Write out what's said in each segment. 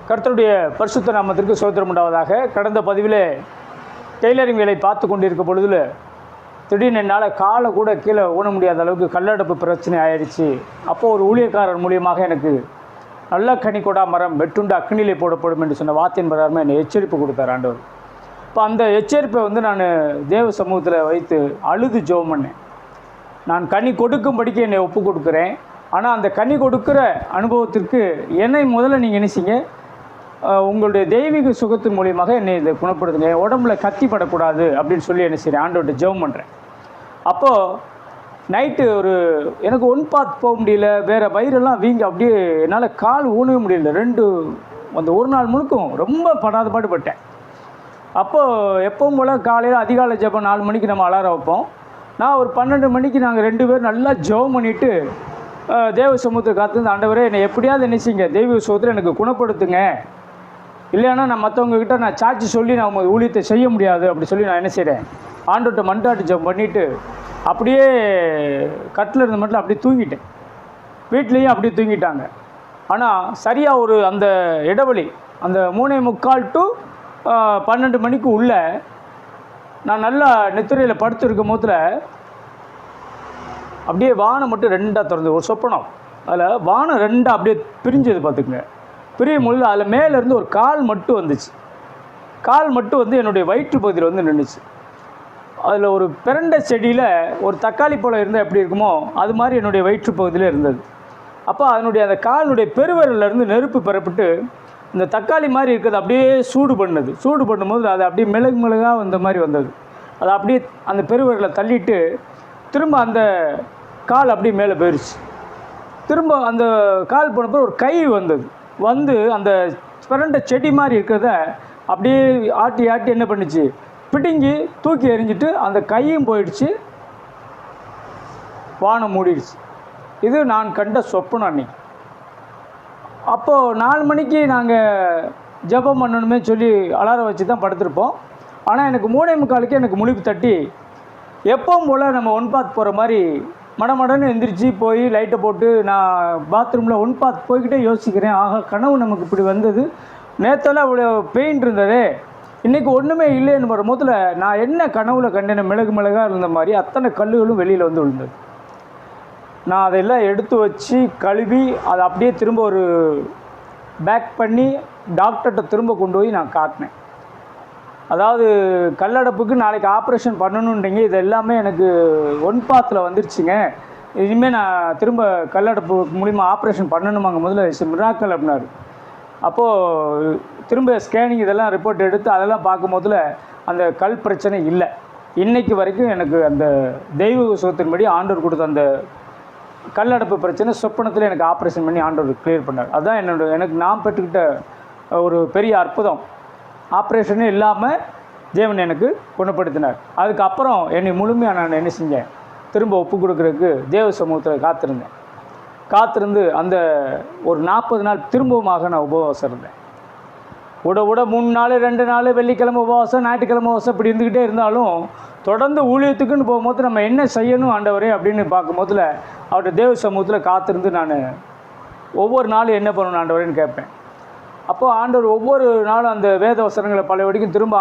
கர்த்தருடைய பரிசுத்த நாமத்திற்கு ஸ்தோத்திரம் உண்டாவதாக. கடந்த பதிவிலே டெய்லரிங் வேலை பார்த்து கொண்டிருக்க பொழுதில் திடீர்னு என்னால் காலை கூட கீழே ஊன முடியாத அளவுக்கு கல்லடப்பு பிரச்சனை ஆயிடுச்சு. அப்போது ஒரு ஊழியக்காரர் மூலியமாக எனக்கு நல்ல கனிக்கொடா மரம் வெட்டுண்டு அக்னியிலே போடப்படும் என்று சொன்ன வார்த்தையின் பிரகாரமாக என்னை எச்சரிப்பு கொடுத்தார் ஆண்டவர். இப்போ அந்த எச்சரிப்பை நான் தேவ சமூகத்தில் வைத்து அழுது ஜெபம் பண்ணேன். நான் கனி கொடுக்கும்படிக்கு என்னை ஒப்பு கொடுக்குறேன். ஆனால் அந்த கனி கொடுக்குற அனுபவத்திற்கு என்னை முதல்ல நீங்கள் நினைச்சிங்க, உங்களுடைய தெய்வீக சுகத்தின் மூலியமாக என்னை இதை குணப்படுத்துங்க, உடம்புல கத்தி படக்கூடாது அப்படின்னு சொல்லி என்ன செய்கிறேன், ஆண்டவர்கிட்ட ஜெபம் பண்ணுறேன். அப்போது நைட்டு எனக்கு ஒன் பாத் போக முடியல, வேறு வயிறெல்லாம் வீங்க, அப்படியே என்னால் கால் ஊனவே முடியல. அந்த ஒரு நாள் முழுக்கும் ரொம்ப படாத பாடுபட்டேன். அப்போது எப்பவும் போல் காலையில் அதிகாலை ஜெபம் 4 மணிக்கு நம்ம அலாரம் வைப்போம். நான் ஒரு 12 மணிக்கு நாங்கள் 2 பேர் நல்லா ஜெபம் பண்ணிவிட்டு தேவ சமூகத்தை காத்திருந்து, ஆண்டவரே என்னை எப்படியாவது நினைச்சிங்க, தெய்வீக சுகத்தில் எனக்கு குணப்படுத்துங்க, இல்லைன்னா நான் மற்றவங்கக்கிட்ட நான் சாட்சி சொல்லி நான் உங்கள் ஊழியத்தை செய்ய முடியாது அப்படி சொல்லி நான் என்ன செய்கிறேன், ஆண்டவர்கிட்ட மன்றாட்டு ஜெபம் பண்ணிவிட்டு அப்படியே கட்டில் இருந்த மட்டும் அப்படியே தூங்கிட்டேன். வீட்லேயும் அப்படியே தூங்கிட்டாங்க. ஆனால் சரியாக அந்த இடைவெளி அந்த 3:45 to 12 மணிக்கு உள்ள நான் நல்லா நித்திரையில் படுத்துருக்கும் போதில் அப்படியே வானம் மட்டும் 2ஆக திறந்து ஒரு சொப்பனம், அதில் வானம் 2ஆக அப்படியே பிரிஞ்சது பார்த்துக்குங்க. பிரியும் பொழுது அதில் மேலேருந்து ஒரு கால் மட்டும் வந்துச்சு. கால் மட்டும் என்னுடைய வயிற்று பகுதியில் நின்றுச்சு. அதில் ஒரு பிரண்டை செடியில் ஒரு தக்காளி பழம் இருந்தால் எப்படி இருக்குமோ அது மாதிரி என்னுடைய வயிற்று பகுதியில் இருந்தது. அப்போ அந்த காலினுடைய பெருவிரலிருந்து நெருப்பு பெறப்பட்டு இந்த தக்காளி மாதிரி இருக்கிறது அப்படியே சூடு பண்ணும்போது அது அப்படியே மிளகாக வந்த மாதிரி வந்தது. அது அப்படியே அந்த பெருவிரலை தள்ளிட்டு திரும்ப அந்த கால் அப்படியே மேலே போயிடுச்சு. திரும்ப அந்த கால் போனப்போ ஒரு கை வந்து அந்த பிரண்டை செடி மாதிரி இருக்கிறத அப்படியே ஆட்டி என்ன பண்ணிச்சு, பிடுங்கி தூக்கி எறிஞ்சிட்டு அந்த கையும் போயிடுச்சு, வானம் மூடிடுச்சு. இது நான் கண்ட சொப்பனம் அன்னைக்கு. அப்போது 4 மணிக்கு நாங்கள் ஜெபம் பண்ணணுமே சொல்லி அலாரம் வச்சு தான் படுத்திருப்போம். ஆனால் எனக்கு 3:45 எனக்கு முழிப்பு தட்டி எப்பவும் போல் நம்ம ஒன் பாத் போகிற மாதிரி மடமடன்னு எந்திரிச்சு போய் லைட்டை போட்டு நான் பாத்ரூமில் ஒன் பாத் போய்கிட்டே யோசிக்கிறேன், ஆகா கனவு நமக்கு இப்படி வந்தது, நேற்றெல்லாம் இவ்வளோ பெயின் இருந்ததே, இன்றைக்கி ஒன்றுமே இல்லைன்னு வர முதல்ல நான் என்ன கனவுல கண்டேன், மிளகாக இருந்த மாதிரி அத்தனை கல்லுகளும் வெளியில் விழுந்தது. நான் அதெல்லாம் எடுத்து வச்சு கழுவி அதை அப்படியே திரும்ப ஒரு பேக் பண்ணி டாக்டர்கிட்ட திரும்ப கொண்டு போய் நான் காட்டினேன். அதாவது கல்லடப்புக்கு நாளைக்கு ஆப்ரேஷன் பண்ணணுன்றீங்க, இது எல்லாமே எனக்கு ஒன் பாத்தில் வந்துருச்சுங்க, இனிமேல் நான் திரும்ப கல்லடப்பு மூலிமா ஆப்ரேஷன் பண்ணணுமாங்க, முதல்ல மிராக்கல் அப்படின்னாரு. அப்போது திரும்ப ஸ்கேனிங் இதெல்லாம் ரிப்போர்ட் எடுத்து அதெல்லாம் பார்க்கும்போதில் அந்த கல் பிரச்சனை இல்லை. இன்றைக்கு வரைக்கும் எனக்கு அந்த தெய்வ சுகத்தின்படி ஆண்டவர் கொடுத்த அந்த கல்லடப்பு பிரச்சனை சொப்பனத்தில் எனக்கு ஆப்ரேஷன் பண்ணி ஆண்டவர் கிளியர் பண்ணார். அதுதான் எனக்கு நான் பெற்றுக்கிட்ட ஒரு பெரிய அற்புதம். ஆப்ரேஷனே இல்லாமல் தேவன் எனக்கு குணப்படுத்தினார். அதுக்கப்புறம் என்னை முழுமையாக நான் என்ன செஞ்சேன், திரும்ப ஒப்பு கொடுக்குறதுக்கு தேவ சமூகத்தில் காத்திருந்து அந்த ஒரு 40 நாள் திரும்பவுமாக நான் உபவாசம் இருந்தேன். விட 3 நாள் 2 நாள் வெள்ளிக்கிழமை உபவாசம், ஞாயிற்றுக்கிழமை உபவாசம் இப்படி இருந்துக்கிட்டே இருந்தாலும் தொடர்ந்து ஊழியத்துக்குன்னு போகும்போது நம்ம என்ன செய்யணும் ஆண்டவரே அப்படின்னு பார்க்கும்போதில் அவருடைய தேவ சமூகத்தில் காத்திருந்து நான் ஒவ்வொரு நாளும் என்ன பண்ணணும் ஆண்டவரேன்னு கேட்பேன். அப்போது ஆண்டவர் ஒவ்வொரு நாளும் அந்த வேத வசனங்களை பழைய வரைக்கும் திரும்ப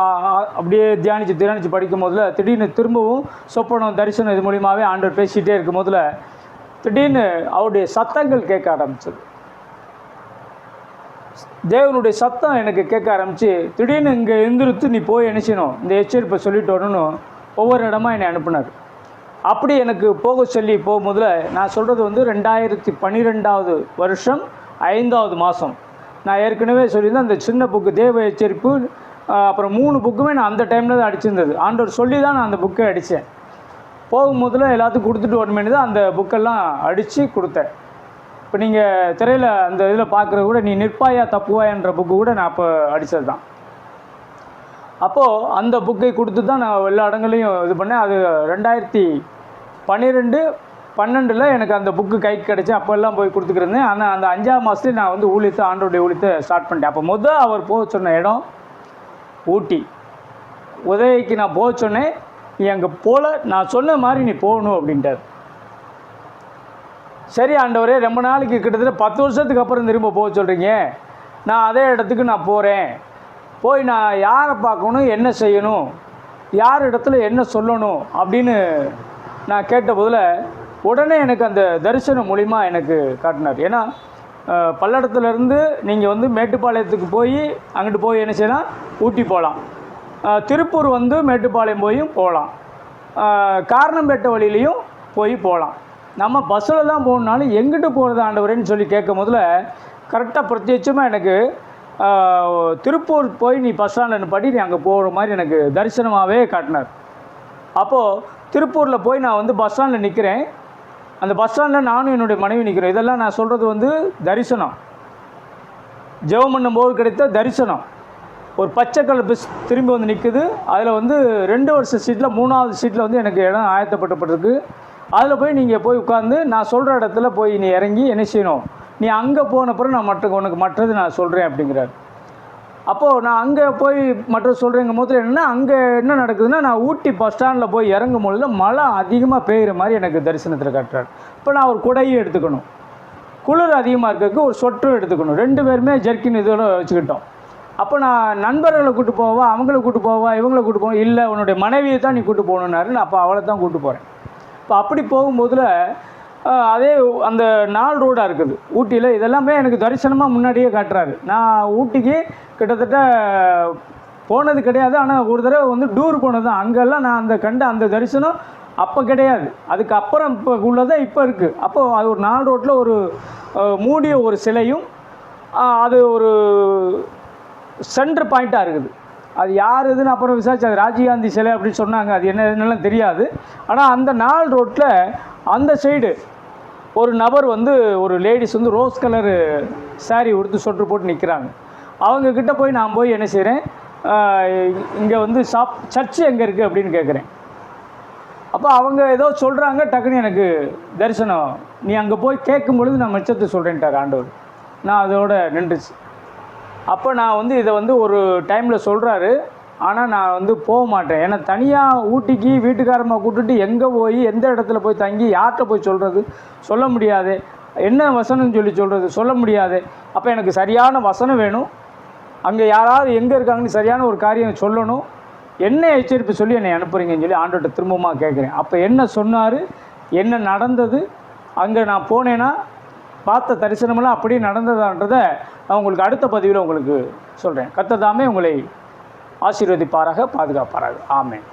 அப்படியே தியானித்து படிக்கும் போதில் திடீர்னு திரும்பவும் சொப்பனம் தரிசனம் இது மூலியமாகவே ஆண்டவர் பேசிகிட்டே இருக்கும் போதில் திடீர்னு அவருடைய சத்தங்கள் கேட்க ஆரம்பிச்சது. தேவனுடைய சத்தம் எனக்கு கேட்க ஆரம்பித்து திடீர்னு இங்கே எந்திரித்து நீ போய் என்ன செய்யணும், இந்த எச்சரிப்பை சொல்லிட்டு வரணும், ஒவ்வொரு இடமா என்னை அனுப்புனார். அப்படி எனக்கு போக சொல்லி போகும்போதில் நான் சொல்கிறது 2012 வருஷம் 5வது மாதம். நான் ஏற்கனவே சொல்லியிருந்தேன் அந்த சின்ன புக்கு தேவ எச்சரிப்பு, அப்புறம் 3 புக்குமே நான் அந்த டைமில் தான் அடிச்சிருந்தது. ஆண்டவர் சொல்லி தான் நான் அந்த புக்கை அடித்தேன். போகும்போதில் எல்லாத்துக்கும் கொடுத்துட்டு வரணுமேனு தான் அந்த புக்கெல்லாம் அடித்து கொடுத்தேன். இப்போ நீங்கள் திரையில் அந்த இதில் பார்க்குறது கூட நீ நிற்பாயா தப்புவாயன்ற புக்கு கூட நான் அப்போ அடித்தது தான். அப்போது அந்த புக்கை கொடுத்து தான் நான் எல்லா இடங்களையும் இது பண்ணேன். அது 2012 எனக்கு அந்த புக்கு கைக்கு கிடச்சி அப்போ எல்லாம் போய் கொடுத்துக்கிருந்தேன். ஆனால் அந்த 5ஆம் மாதத்துலேயே நான் ஊழியத்தை ஆண்டோடைய ஊழியத்தை ஸ்டார்ட் பண்ணிட்டேன். அப்போ அவர் போக சொன்ன இடம் ஊட்டி. உதவிக்கு நான் போக சொன்னேன், நீ அங்கே போல நான் சொன்ன மாதிரி நீ போகணும் அப்படின்ட்டார். சரி ஆண்டவரே, ரொம்ப நாளைக்கு கிட்டத்தட்ட 10 வருஷத்துக்கு அப்புறம் திரும்ப போக சொல்கிறீங்க, நான் அதே இடத்துக்கு நான் போகிறேன். போய் நான் யாரை பார்க்கணும், என்ன செய்யணும், யார் இடத்துல என்ன சொல்லணும் அப்படின்னு நான் கேட்டபோதில் உடனே எனக்கு அந்த தரிசனம் மூலிமா எனக்கு காட்டினார். ஏன்னா பல்லடத்துலேருந்து நீங்கள் வந்து மேட்டுப்பாளையத்துக்கு போய் அங்கிட்டு போய் என்ன செய்யலாம், ஊட்டி போகலாம். திருப்பூர் வந்து மேட்டுப்பாளையம் போயும் போகலாம். காரணம்பேட்டை வழியிலையும் போகலாம். நம்ம பஸ்ஸில் தான் போகணுனாலும் எங்கிட்டு போகிறது ஆண்டவரேன்னு சொல்லி கேட்கும் போதில் கரெக்டாக பிரத்யட்சமாக எனக்கு திருப்பூர் போய் நீ பஸ் ஸ்டாண்டில் நிப்பாட்டி நீ அங்கே போகிற மாதிரி எனக்கு தரிசனமாகவே காட்டினார். அப்போது திருப்பூரில் போய் நான் வந்து பஸ் ஸ்டாண்டில் நிற்கிறேன். அந்த பஸ் ஸ்டாண்டில் நானும் என்னுடைய மனைவி நிற்கிறேன். இதெல்லாம் நான் சொல்கிறது வந்து தரிசனம், ஜெபம் பண்ணும்போது கிடைத்த தரிசனம். ஒரு பச்சை கலர் பஸ் திரும்பி வந்து நிற்குது. அதில் வந்து 2 வருஷ சீட்டில் 3வது சீட்டில் வந்து எனக்கு இடம் ஆயத்தப்பட்டுருக்கு. அதில் போய் நீங்கள் போய் உட்காந்து நான் சொல்கிற இடத்துல போய் நீ இறங்கி என்ன செய்யணும், நீ அங்கே போன பிறகு நான் உனக்கு மற்றது நான் சொல்கிறேன் அப்படிங்கிறார். அப்போது நான் அங்கே போய் மற்றது சொல்கிறேங்கும் போது என்னென்னா, அங்கே என்ன நடக்குதுன்னா, நான் ஊட்டி பஸ் ஸ்டாண்டில் போய் இறங்கும் பொழுது மழை அதிகமாக பெய்கிற மாதிரி எனக்கு தரிசனத்தில் காட்டுறாரு. இப்போ நான் ஒரு குடையும் எடுத்துக்கணும், குளிர் அதிகமாக இருக்கிறதுக்கு ஒரு சொட்டரும் எடுத்துக்கணும். 2 பேருமே ஜெர்க்கின் இதோட வச்சுக்கிட்டோம். அப்போ நான் நண்பர்களை கூட்டு போவா, அவங்கள கூட்டு போவா, இவங்களை கூட்டு போவோம், இல்லை உன்னுடைய மனைவியை தான் நீ கூட்டு போகணுன்னாரு. நான் அப்போ அவளை தான் கூட்டு போகிறேன். இப்போ அப்படி போகும்போதில் அதே அந்த 4 ரோடாக இருக்குது ஊட்டியில். இதெல்லாமே எனக்கு தரிசனமாக முன்னாடியே காட்டுறாரு. நான் ஊட்டிக்கு கிட்டத்தட்ட போனது கிடையாது, ஆனால் ஒரு தடவை வந்து டூர் போனது தான். அங்கெல்லாம் நான் அந்த தரிசனம் அப்போ கிடையாது, அதுக்கப்புறம் இப்போ உள்ளதான் இப்போ இருக்குது. அப்போது அது ஒரு 4 ரோட்டில் ஒரு மூடிய ஒரு சிலையும் அது ஒரு சென்டர் பாயிண்ட்டாக இருக்குது. அது யார் இதுன்னு அப்புறம் விசாரிச்சு அது ராஜீவ்காந்தி சிலை அப்படின்னு சொன்னாங்க. அது என்னென்னலாம் தெரியாது. ஆனால் அந்த 4 ரோட்டில் அந்த சைடு ஒரு நபர் வந்து ஒரு லேடிஸ் வந்து ரோஸ் கலரு சாரீ உடுத்து சொட்டு போட்டு நிற்கிறாங்க. அவங்கக்கிட்ட போய் நான் போய் என்ன செய்கிறேன், இங்கே வந்து சர்ச்சு எங்கே இருக்குது அப்படின்னு கேட்குறேன். அப்போ அவங்க ஏதோ சொல்கிறாங்க. டக்குன்னு எனக்கு தரிசனம், நீ அங்கே போய் கேட்கும் பொழுது நான் மிச்சத்தை சொல்கிறேன்ட்டார் ஆண்டவர். நான் அதோட நின்றுச்சு. அப்போ நான் வந்து இதை வந்து ஒரு டைமில் சொல்கிறாரு. ஆனால் நான் வந்து போக மாட்டேன். ஏன்னா தனியாக ஊட்டிக்கு வீட்டுக்காரமாக கூப்பிட்டுட்டு எங்கே போய் எந்த இடத்துல போய் தங்கி யார்கிட்ட போய் சொல்கிறது, சொல்ல முடியாது. என்ன வசனம் சொல்கிறது சொல்ல முடியாது. அப்போ எனக்கு சரியான வசனம் வேணும். அங்கே யாராவது எங்கே இருக்காங்கன்னு சரியான ஒரு காரியம் சொல்லணும். என்ன எச்சரிப்பு சொல்லி என்னை அனுப்புகிறீங்கன்னு சொல்லி ஆண்டவர்கிட்ட திரும்பமாக கேட்குறேன். அப்போ என்ன சொன்னார், என்ன நடந்தது, அங்கே நான் போனேன்னா பார்த்த தரிசனமெல்லாம் அப்படியே நடந்ததான்றதை நான் உங்களுக்கு அடுத்த பதிவில் உங்களுக்கு சொல்கிறேன். கர்த்தர் தாமே உங்களை ஆசீர்வதிப்பாராக, பாதுகாப்பாராக. ஆமென்.